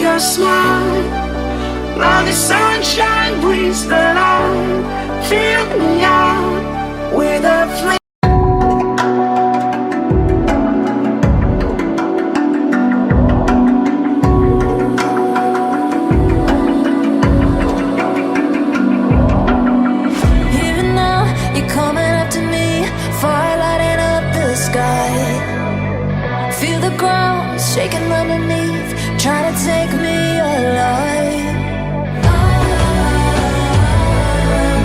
your smile. Now the sunshine brings the light. Fill me out with a flame. Feel the ground shaking underneath, trying to take me alive.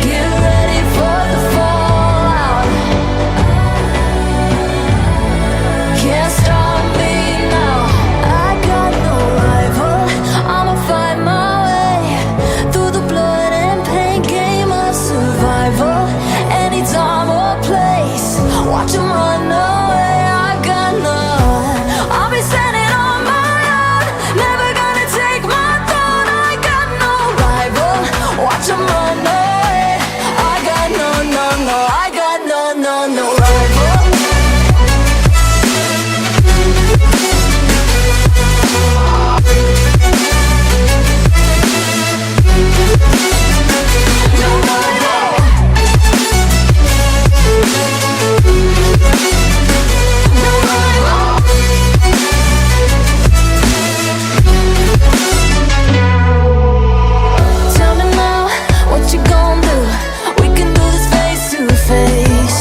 Get ready for the fallout. Can't stop me now. I got no rival. I'ma find my way through the blood and pain game of survival. Any time or place, watch 'em run away. Standing on my own, never gonna take my throne. I got no rival, watch 'em run away. I got no, I got no rival. No rival. No rival. Tell me now, what you gon' do? We can do this face to face.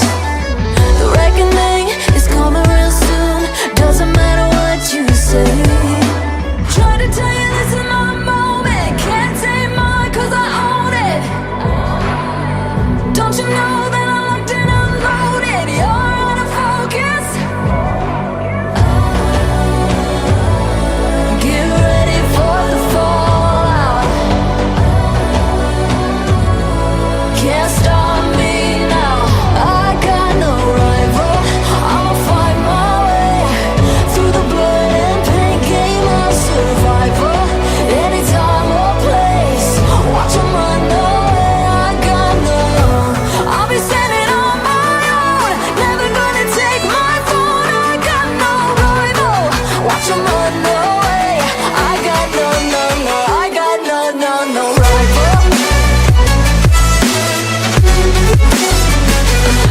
The reckoning is coming real soon. Doesn't matter what you say. Try to tell you this is my moment. Can't take mine 'cause I own it. Don't you know that I'm locked and unloaded? You're out of focus. Get ready for the fallout. Can't stop me now. I got no rival. I'll find my way through the blood and pain game of survival. Any time or place, watch 'em run away. I got no. I'll be standing on my own, never gonna take my phone. I got no rival. Watch 'em run away. I got no, I got no rival.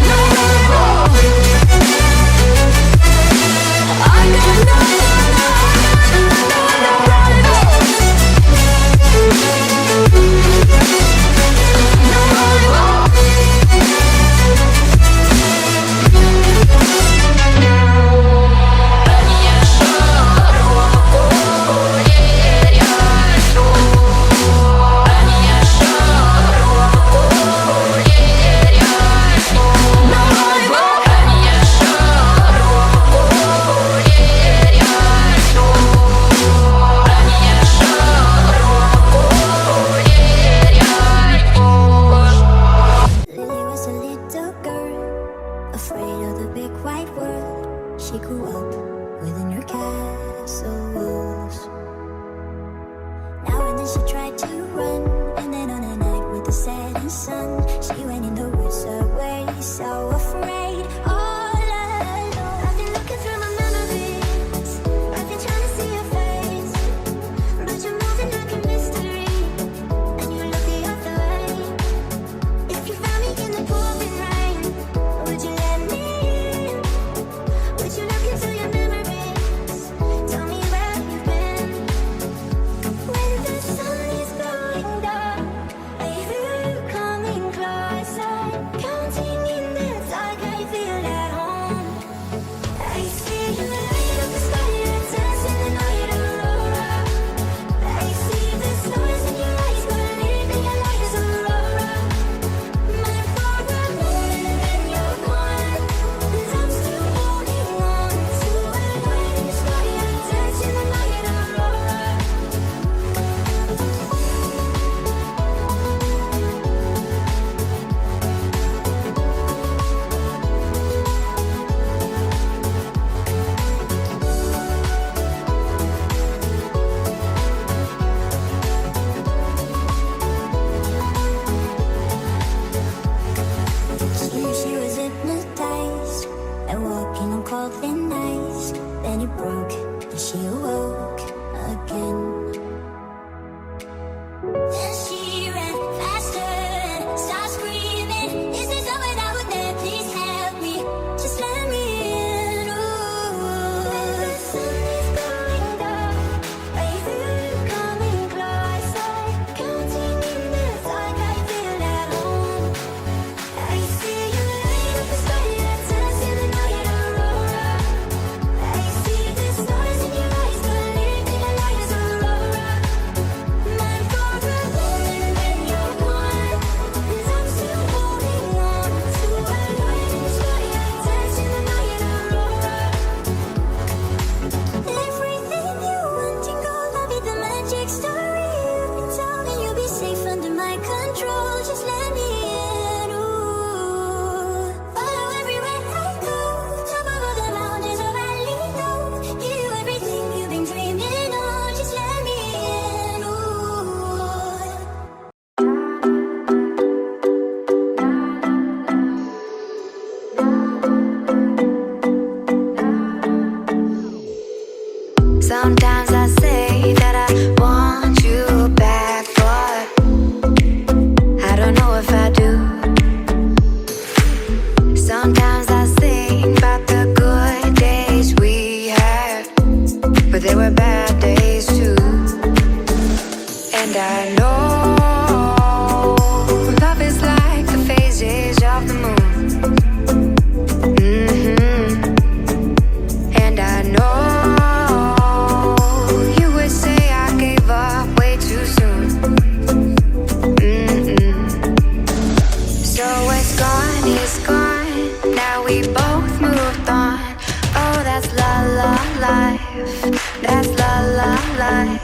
No rival. I got no rival. No rival. Lily was a little girl, afraid of the big white world. She grew up within her castle walls. Now and then she tried to run, and then on a night with the setting sun, she went in the woods away, so afraid, all alone. I've been looking through my memories, I've been trying to see your face, but you're moving like a mystery, and you look the other way. If you found me in the pouring rain, would you let me in? Would you look into your memories? Tell me where you've been. When the sun is going dark, I feel you coming closer. Counting in the dark, I feel at home. I see you light up the sky, you're dancing the night aurora. I see the stars in your eyes, believe in your light is aurora. My forward moving and you're gone, and I'm still holding on to a light in the sky, you're dancing the night aurora. She was hypnotized and walking on cold thin ice. Then it broke and she awoke again. Sometimes I say that I want you back, but I don't know if I do. Sometimes I think about the good days we had, but there were bad days too. And I know love is like the phases of the moon. And I know you would say I gave up way too soon. So it's gone, now we both moved on. Oh, that's la la life, that's la la life.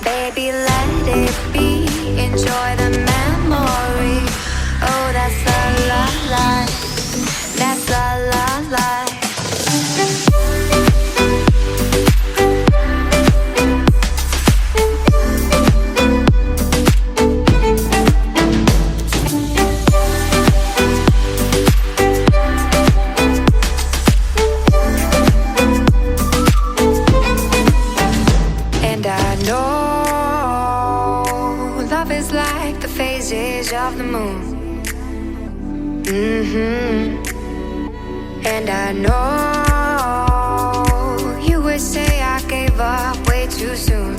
Baby, let it be, enjoy the memory. Oh, that's la la life, that's la la life. And I know love is like the phases of the moon. And I know you would say I gave up way too soon.